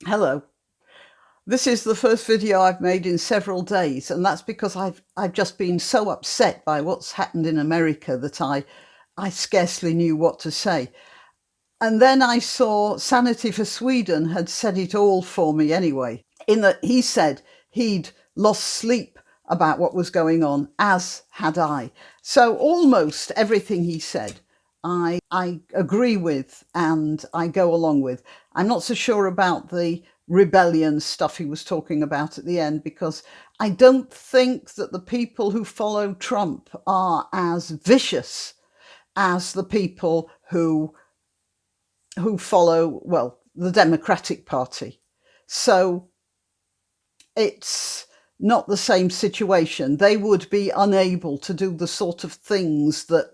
Hello. This is the first video I've made in several days, and that's because I've just been so upset by what's happened in America that I scarcely knew what to say. And then I saw Sanity for Sweden had said it all for me anyway, in that he said he'd lost sleep about what was going on, as had I. So almost everything he said, I agree with and I go along with. I'm not so sure about the rebellion stuff he was talking about at the end, because I don't think that the people who follow Trump are as vicious as the people who follow, well, the Democratic Party. So it's not the same situation. They would be unable to do the sort of things that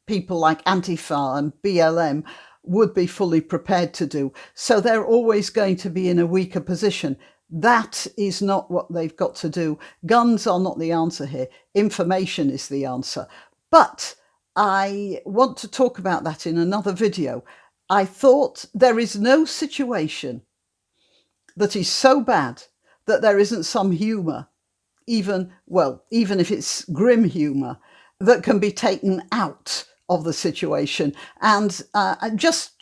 people like Antifa and BLM would be fully prepared to do. So they're always going to be in a weaker position. That is not what they've got to do. Guns are not the answer here. Information is the answer. But I want to talk about that in another video. I thought there is no situation that is so bad that there isn't some humour, even if it's grim humour, that can be taken out of the situation. And just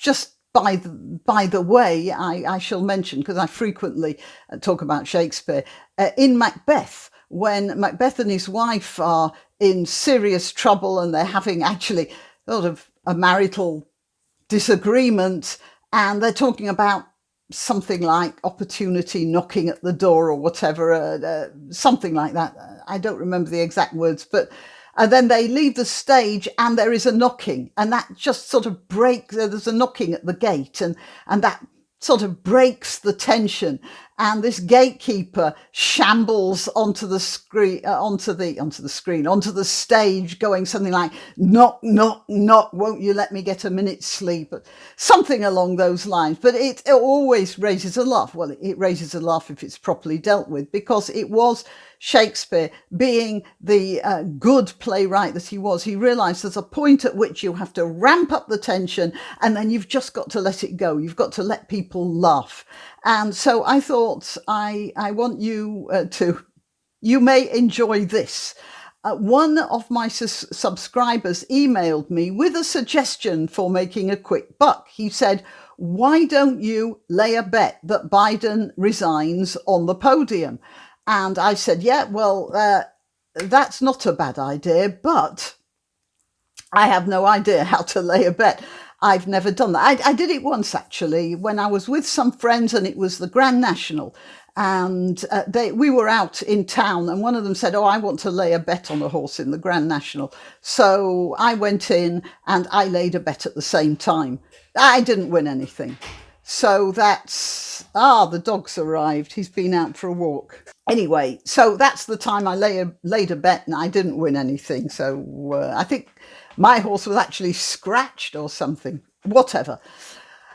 by the way, I shall mention, because I frequently talk about Shakespeare, in Macbeth, when Macbeth and his wife are in serious trouble and they're having actually sort of a marital disagreement, and they're talking about something like opportunity knocking at the door or whatever, something like that. I don't remember the exact words, but and then they leave the stage and there is a knocking, and that just sort of breaks. There's a knocking at the gate, and that sort of breaks the tension. And this gatekeeper shambles onto the screen, onto the stage, going something like, knock, knock, knock, won't you let me get a minute's sleep? Something along those lines. But it always raises a laugh. Well, it raises a laugh if it's properly dealt with, because it was Shakespeare, being the good playwright that he was. He realised there's a point at which you have to ramp up the tension, and then you've just got to let it go. You've got to let people laugh. And so I thought, I want you you may enjoy this. One of my subscribers emailed me with a suggestion for making a quick buck. He said, why don't you lay a bet that Biden resigns on the podium? And I said, yeah, well, that's not a bad idea, but I have no idea how to lay a bet. I've never done that. I did it once, actually, when I was with some friends, and it was the Grand National. And we were out in town, and one of them said, oh, I want to lay a bet on a horse in the Grand National. So I went in and I laid a bet at the same time. I didn't win anything. So that's, the dog's arrived. He's been out for a walk. Anyway, so that's the time I laid a bet, and I didn't win anything. So I think my horse was actually scratched or something, whatever.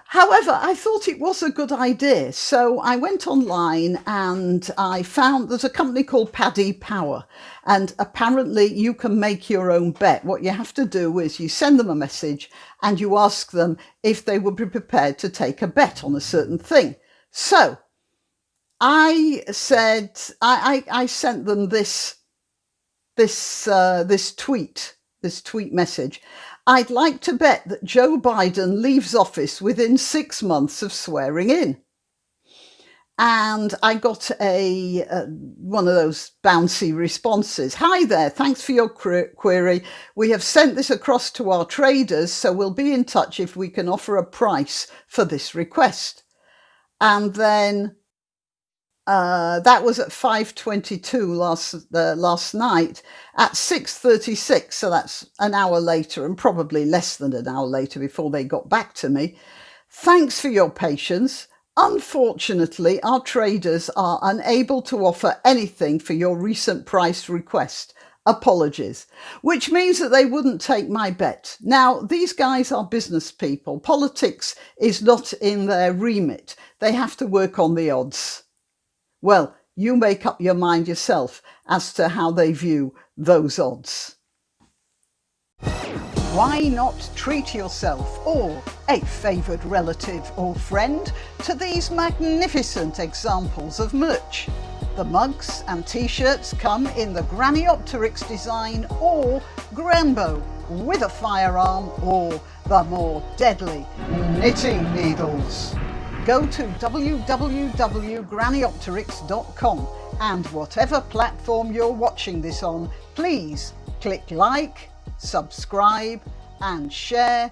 However, I thought it was a good idea. So I went online and I found there's a company called Paddy Power, and apparently you can make your own bet. What you have to do is you send them a message and you ask them if they would be prepared to take a bet on a certain thing. So I said, I sent them this tweet message. I'd like to bet that Joe Biden leaves office within 6 months of swearing in. And I got one of those bouncy responses. Hi there, thanks for your query. We have sent this across to our traders, so we'll be in touch if we can offer a price for this request. And then that was at 5:22 last night. At 6:36, so that's an hour later, and probably less than an hour later before they got back to me. Thanks for your patience. Unfortunately, our traders are unable to offer anything for your recent price request. Apologies. Which means that they wouldn't take my bet. Now, these guys are business people. Politics is not in their remit. They have to work on the odds. Well, you make up your mind yourself as to how they view those odds. why not treat yourself or a favoured relative or friend to these magnificent examples of merch? The mugs and t-shirts come in the Graniopteryx design or Grambo with a firearm or the more deadly knitting needles. Go to www.graniopteryx.com and whatever platform you're watching this on, please click like, subscribe and share.